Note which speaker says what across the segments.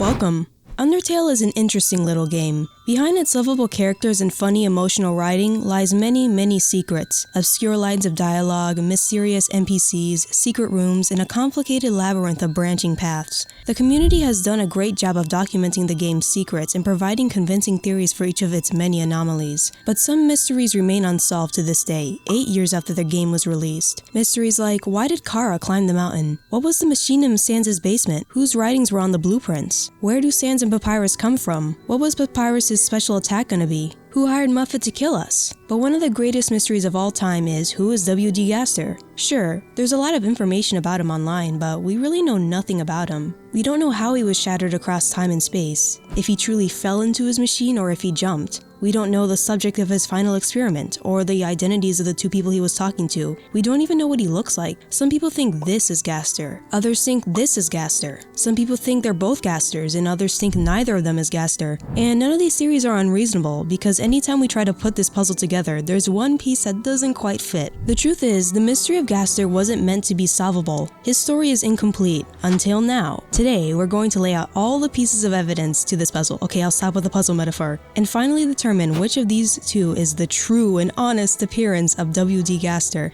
Speaker 1: Welcome. Undertale is an interesting little game. Behind its lovable characters and funny emotional writing lies many secrets. Obscure lines of dialogue, mysterious NPCs, secret rooms, and a complicated labyrinth of branching paths. The community has done a great job of documenting the game's secrets and providing convincing theories for each of its many anomalies. But some mysteries remain unsolved to this day, 8 years after the game was released. Mysteries like, why did Kara climb the mountain? What was the machine in Sans' basement? Whose writings were on the blueprints? Where do Sans and Papyrus come from? What was Papyrus' special attack gonna be? Who hired Muffet to kill us? But one of the greatest mysteries of all time is, who is W.D. Gaster? Sure, there's a lot of information about him online, but we really know nothing about him. We don't know how he was shattered across time and space, if he truly fell into his machine or if he jumped. We don't know the subject of his final experiment, or the identities of the two people he was talking to. We don't even know what he looks like. Some people think this is Gaster. Others think this is Gaster. Some people think they're both Gasters, and others think neither of them is Gaster. And none of these theories are unreasonable, because anytime we try to put this puzzle together, there's one piece that doesn't quite fit. The truth is, the mystery of Gaster wasn't meant to be solvable. His story is incomplete, until now. Today, we're going to lay out all the pieces of evidence to this puzzle. Okay, I'll stop with the puzzle metaphor. And finally determine which of these two is the true and honest appearance of W.D. Gaster.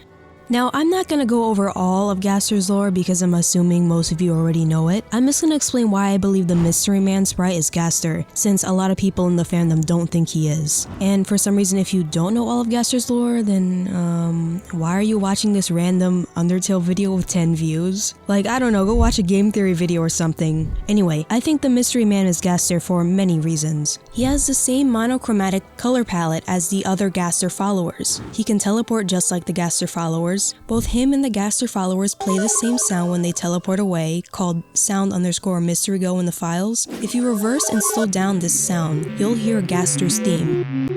Speaker 1: Now, I'm not gonna go over all of Gaster's lore because I'm assuming most of you already know it. I'm just gonna explain why I believe the Mystery Man sprite is Gaster, since a lot of people in the fandom don't think he is. And for some reason, if you don't know all of Gaster's lore, then why are you watching this random Undertale video with 10 views? Like, I don't know, go watch a game theory video or something. Anyway, I think the Mystery Man is Gaster for many reasons. He has the same monochromatic color palette as the other Gaster followers. He can teleport just like the Gaster followers. Both him and the Gaster followers play the same sound when they teleport away, called sound_mystery go in the files. If you reverse and slow down this sound, you'll hear Gaster's theme.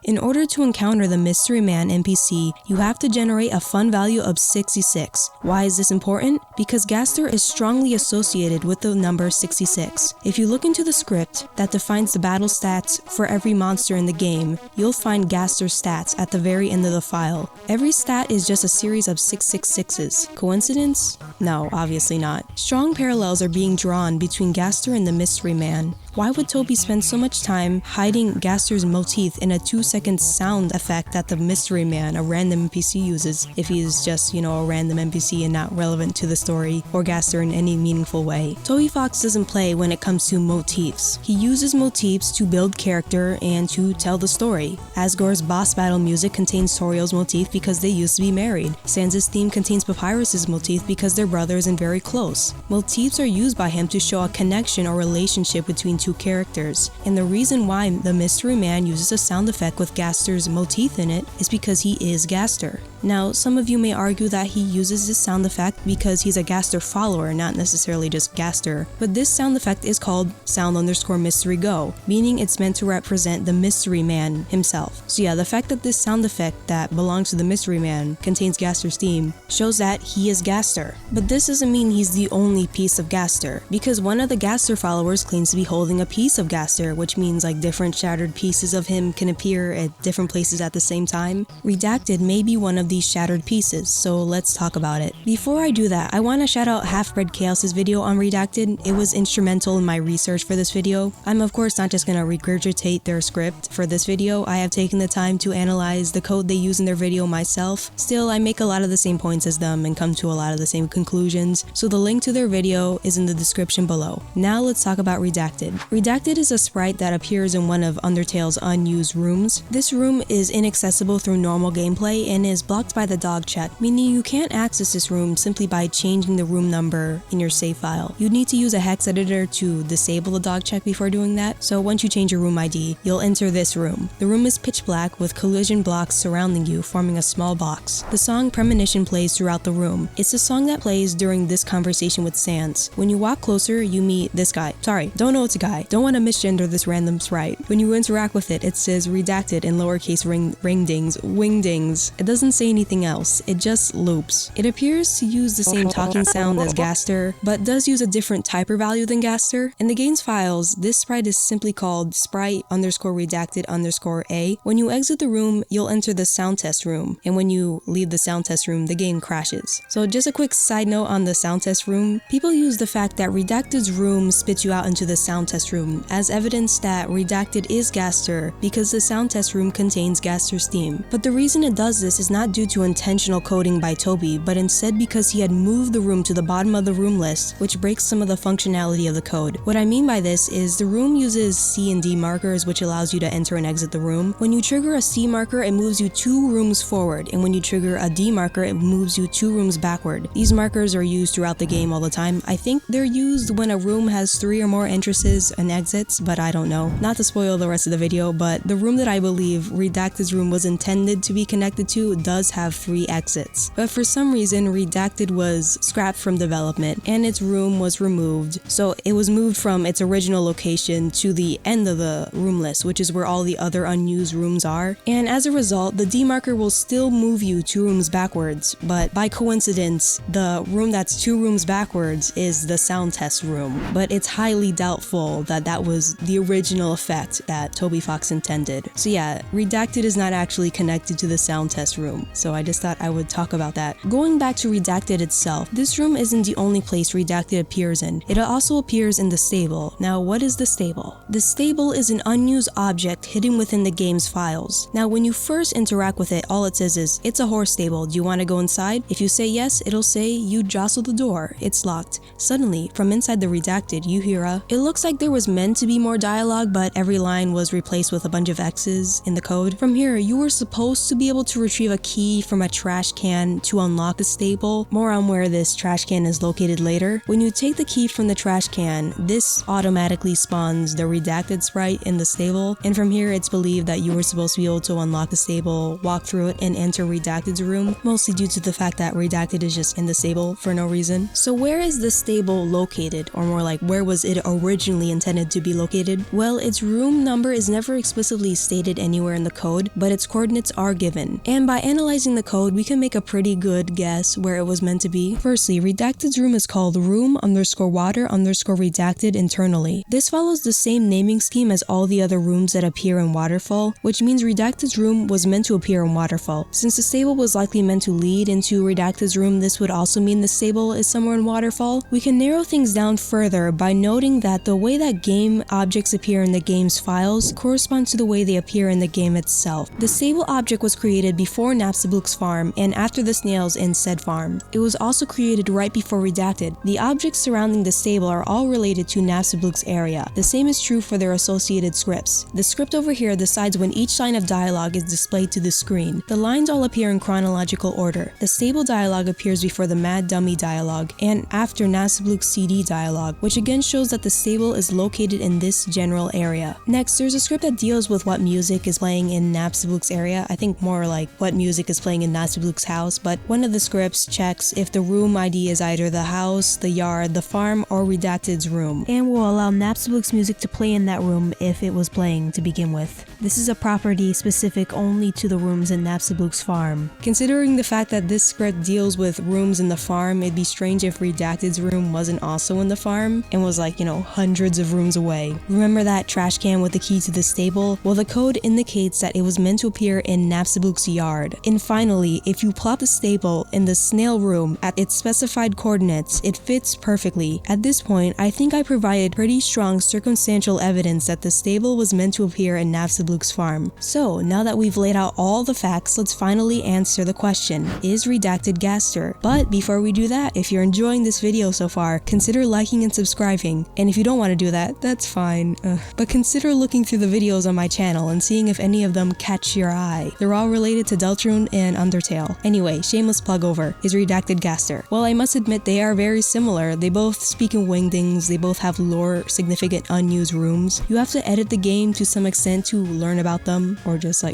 Speaker 1: In order to encounter the Mystery Man NPC, you have to generate a fun value of 66. Why is this important? Because Gaster is strongly associated with the number 66. If you look into the script that defines the battle stats for every monster in the game, you'll find Gaster's stats at the very end of the file. Every stat is just a series of 666s. Coincidence? No, obviously not. Strong parallels are being drawn between Gaster and the Mystery Man. Why would Toby spend so much time hiding Gaster's motif in a 2-second sound effect that the Mystery Man, a random NPC, uses if he is just, a random NPC and not relevant to the story or Gaster in any meaningful way? Toby Fox doesn't play when it comes to motifs. He uses motifs to build character and to tell the story. Asgore's boss battle music contains Toriel's motif because they used to be married. Sans' theme contains Papyrus's motif because they're brothers and very close. Motifs are used by him to show a connection or relationship between two characters, and the reason why the Mystery Man uses a sound effect with Gaster's motif in it is because he is Gaster. Now, some of you may argue that he uses this sound effect because he's a Gaster follower, not necessarily just Gaster, but this sound effect is called sound_mystery go, meaning it's meant to represent the Mystery Man himself. So yeah, the fact that this sound effect that belongs to the Mystery Man contains Gaster's theme shows that he is Gaster. But this doesn't mean he's the only piece of Gaster, because one of the Gaster followers claims to be holding a piece of Gaster, which means like different shattered pieces of him can appear at different places at the same time. Redacted may be one of these shattered pieces, so let's talk about it. Before I do that, I want to shout out HalfBreadChaos' video on Redacted. It was instrumental in my research for this video. I'm of course not just gonna regurgitate their script for this video. I have taken the time to analyze the code they use in their video myself. Still, I make a lot of the same points as them and come to a lot of the same conclusions, so the link to their video is in the description below. Now let's talk about Redacted. Redacted is a sprite that appears in one of Undertale's unused rooms. This room is inaccessible through normal gameplay and is blocked by the dog check, meaning you can't access this room simply by changing the room number in your save file. You need to use a hex editor to disable the dog check before doing that, so once you change your room ID, you'll enter this room. The room is pitch black with collision blocks surrounding you, forming a small box. The song Premonition plays throughout the room. It's a song that plays plays during this conversation with Sans. When you walk closer, you meet this guy. Sorry, don't know it's a guy. Don't want to misgender this random sprite. When you interact with it, it says redacted in lowercase wingdings. It doesn't say anything else. It just loops. It appears to use the same talking sound as Gaster, but does use a different typer value than Gaster. In the game's files, this sprite is simply called sprite_redacted_a. When you exit the room, you'll enter the sound test room, and when you leave the sound test room, the game crashes. So just a quick side note on the sound test room, people use the fact that Redacted's room spits you out into the sound test room as evidence that Redacted is Gaster because the sound test room contains Gaster's theme. But the reason it does this is not due to intentional coding by Toby, but instead because he had moved the room to the bottom of the room list, which breaks some of the functionality of the code. What I mean by this is the room uses C and D markers, which allows you to enter and exit the room. When you trigger a C marker, it moves you 2 rooms forward, and when you trigger a D marker, it moves you 2 rooms backward. These markers are used throughout the game all the time. I think they're used when a room has 3 or more entrances and exits, but I don't know. Not to spoil the rest of the video, but the room that I believe Redacted's room was intended to be connected to does have 3 exits. But for some reason, Redacted was scrapped from development, and its room was removed. So it was moved from its original location to the end of the room list, which is where all the other unused rooms are. And as a result, the D marker will still move you 2 rooms backwards, but by coincidence, the room that's 2 rooms backwards is the sound test room. But it's highly doubtful that that was the original effect that Toby Fox intended. So yeah, Redacted is not actually connected to the sound test room, so I just thought I would talk about that. Going back to Redacted itself, this room isn't the only place Redacted appears in. It also appears in the stable. Now, what is the stable? The stable is an unused object hidden within the game's files. Now, when you first interact with it, all it says is, it's a horse stable, do you want to go inside? If you say yes, it'll say, you jostle the door, it's locked. Suddenly, from inside the Redacted, you hear a, it looks like there was meant to be more dialogue, but every line was replaced with a bunch of X's in the code. From here, you were supposed to be able to retrieve a key from a trash can to unlock the stable. More on where this trash can is located later. When you take the key from the trash can, this automatically spawns the Redacted sprite in the stable, and from here it's believed that you were supposed to be able to unlock the stable, walk through it, and enter Redacted's room, mostly due to the fact that Redacted is just in the stable for no reason. So where is the stable located, or more like where was it originally intended to be located? Well, its room number is never explicitly stated anywhere in the code, but its coordinates are given, and by analyzing the code we can make a pretty good guess where it was meant to be. Firstly, Redacted's room is called room_water_redacted internally. This follows the same naming scheme as all the other rooms that appear in Waterfall, which means Redacted's room was meant to appear in Waterfall. Since the stable was likely meant to lead into Redacted's room, this would also mean the stable is somewhere in Waterfall. We can narrow things down further by noting that the way that game objects appear in the game's files corresponds to the way they appear in the game itself. The stable object was created before Napstablook's farm and after the snails in said farm. It was also created right before Redacted. The objects surrounding the stable are all related to Napstablook's area. The same is true for their associated scripts. The script over here decides when each line of dialogue is displayed to the screen. The lines all appear in chronological order. The stable dialogue appears before the Mad Dummy dialogue and after Napstablook's CD dialogue, which again shows that the stable is located in this general area. Next, there's a script that deals with what music is playing in Napstablook's area. I think more like what music is playing in Napstablook's house, but one of the scripts checks if the room ID is either the house, the yard, the farm, or Redacted's room, and will allow Napstablook's music to play in that room if it was playing to begin with. This is a property specific only to the rooms in Napstablook's farm. Considering the fact that this script deals with rooms in the farm, it'd be strange if Redacted's room wasn't also in the farm and was like, hundreds of rooms away. Remember that trash can with the key to the stable? Well, the code indicates that it was meant to appear in Napstablook's yard. And finally, if you plot the stable in the snail room at its specified coordinates, it fits perfectly. At this point, I think I provided pretty strong circumstantial evidence that the stable was meant to appear in Napstablook's farm. So, now that we've laid out all the facts, let's finally answer the question, is Redacted Gaster? But before we do that, if you're enjoying this video so far, consider liking and subscribing. And if you don't want to do that, that's fine. But consider looking through the videos on my channel and seeing if any of them catch your eye. They're all related to Deltarune and Undertale. Anyway, shameless plug over, is Redacted Gaster? Well, I must admit they are very similar. They both speak in wingdings, they both have lore, significant unused rooms. You have to edit the game to some extent to learn about them, or just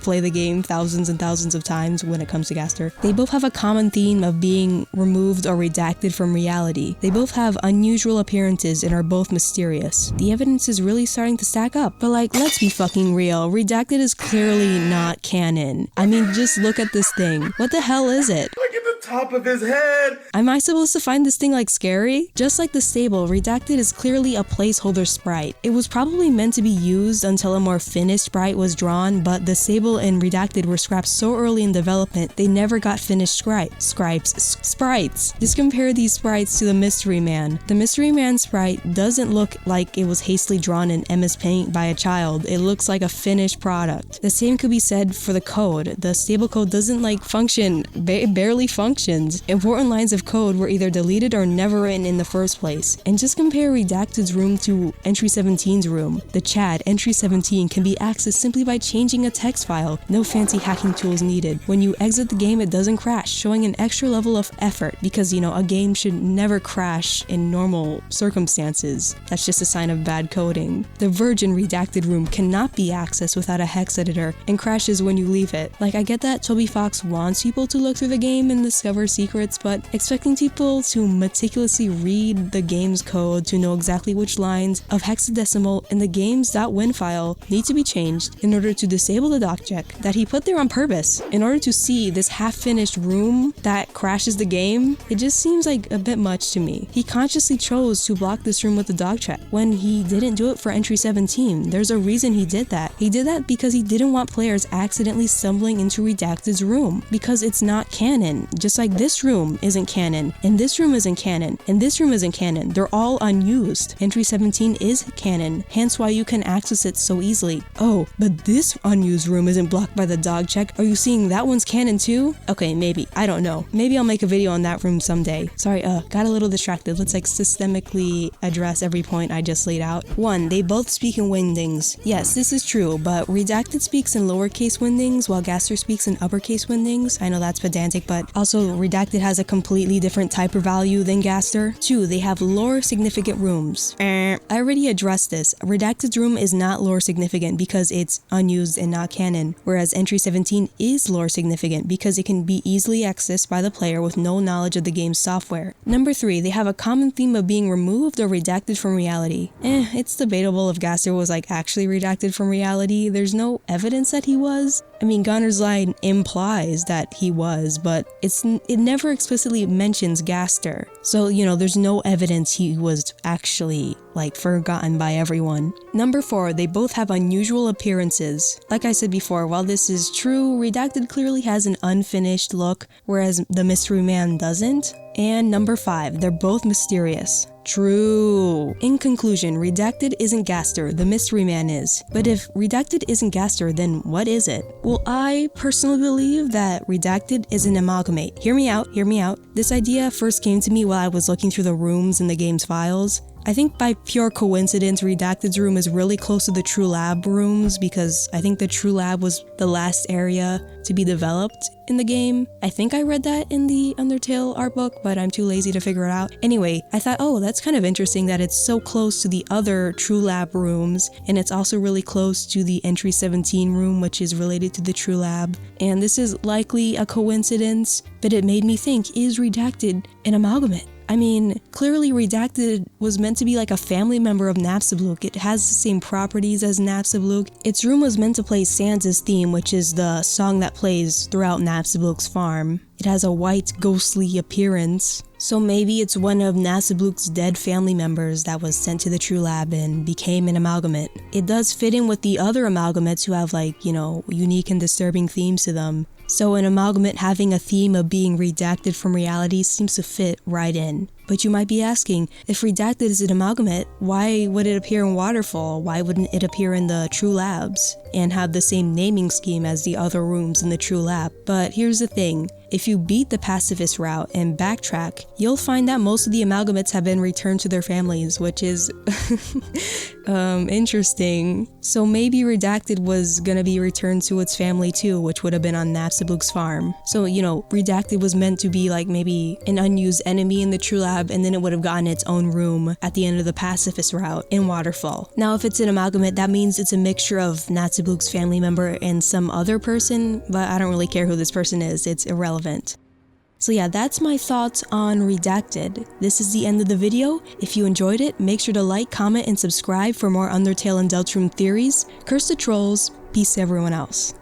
Speaker 1: play the game thousands and thousands of times when it comes to Gaster. They both have a common theme of being being removed or redacted from reality. They both have unusual appearances and are both mysterious. The evidence is really starting to stack up. But like, let's be fucking real. Redacted is clearly not canon. I mean, just look at this thing. What the hell is it?
Speaker 2: Look at the top of his head!
Speaker 1: Am I supposed to find this thing like scary? Just like the stable, Redacted is clearly a placeholder sprite. It was probably meant to be used until a more finished sprite was drawn, but the stable and Redacted were scrapped so early in development, they never got finished sprites. Just compare these sprites to the Mystery Man. The Mystery Man sprite doesn't look like it was hastily drawn in MS Paint by a child. It looks like a finished product. The same could be said for the code. The stable code doesn't like function, it barely functions. Important lines of code were either deleted or never written in the first place. And just compare Redacted's room to Entry 17's room. The chat, Entry 17, can be accessed simply by changing a text file. No fancy hacking tools needed. When you exit the game, it doesn't crash, showing an extra level of effort because, you know, a game should never crash in normal circumstances. That's just a sign of bad coding. The Virgin Redacted room cannot be accessed without a hex editor and crashes when you leave it. Like, I get that Toby Fox wants people to look through the game and discover secrets, but expecting people to meticulously read the game's code to know exactly which lines of hexadecimal in the game's .win file need to be changed in order to disable the doc check that he put there on purpose in order to see this half-finished room that crashes the game, it just seems like a bit much to me. He consciously chose to block this room with the doc check when he didn't do it for Entry 17. There's a reason he did that. He did that because he didn't want players accidentally stumbling into Redacted's room, because it's not canon. Just like this room isn't canon, and this room isn't canon, and this room isn't canon. They're all unused. Entry 17 is canon, hence why you can access it so easily. Oh, but this unused room isn't blocked by the dog check. Are you seeing that one's canon too? Okay, maybe. I don't know. Maybe I'll make a video on that room someday. Sorry, got a little distracted. Let's like systemically address every point I just laid out. 1. They both speak in windings. Yes, this is true, but Redacted speaks in lowercase windings while Gaster speaks in uppercase windings. I know that's pedantic, but also Redacted has a completely different type of value than Gaster. 2. They have lore significant rooms. I already addressed this. Redacted's room is not lore significant because it's unused and not canon, whereas Entry 17 is lore significant because it can be easily accessed by the player with no knowledge of the game's software. Number 3, they have a common theme of being removed or redacted from reality. It's debatable if Gaster was like actually redacted from reality. There's no evidence that he was. I mean, Gunner's line implies that he was, but it never explicitly mentions Gaster. So, you know, there's no evidence he was actually like forgotten by everyone. Number 4, they both have unusual appearances. Like I said before, while this is true, Redacted clearly has an unfinished look, whereas the Mystery Man doesn't. And number 5, they're both mysterious. True. In conclusion, Redacted isn't Gaster, the Mystery Man is. But if Redacted isn't Gaster, then what is it? Well, I personally believe that Redacted is an Amalgamate. Hear me out. This idea first came to me while I was looking through the rooms in the game's files. I think by pure coincidence, Redacted's room is really close to the True Lab rooms because I think the True Lab was the last area to be developed in the game. I think I read that in the Undertale art book, but I'm too lazy to figure it out. Anyway, I thought, oh, that's kind of interesting that it's so close to the other True Lab rooms, and it's also really close to the Entry 17 room, which is related to the True Lab. And this is likely a coincidence, but it made me think, is Redacted an Amalgamate? I mean, clearly Redacted was meant to be like a family member of Napstablook. It has the same properties as Napstablook. Its room was meant to play Sansa's theme, which is the song that plays throughout Napstablook's farm. It has a white, ghostly appearance. So maybe it's one of Napstablook's dead family members that was sent to the True Lab and became an Amalgamate. It does fit in with the other Amalgamates who have like, you know, unique and disturbing themes to them. So an Amalgamate having a theme of being redacted from reality seems to fit right in. But you might be asking, if Redacted is an Amalgamate, why would it appear in Waterfall? Why wouldn't it appear in the True Labs and have the same naming scheme as the other rooms in the True Lab? But here's the thing. If you beat the pacifist route and backtrack, you'll find that most of the Amalgamates have been returned to their families, which is interesting. So maybe Redacted was gonna be returned to its family too, which would have been on Napstablook's farm. So, you know, Redacted was meant to be like maybe an unused enemy in the True Lab, and then it would have gotten its own room at the end of the pacifist route in Waterfall. Now, if it's an Amalgamate, that means it's a mixture of Napstablook's family member and some other person, but I don't really care who this person is, it's irrelevant. So yeah, that's my thoughts on Redacted. This is the end of the video. If you enjoyed it, make sure to like, comment, and subscribe for more Undertale and Deltarune theories. Curse the trolls. Peace to everyone else.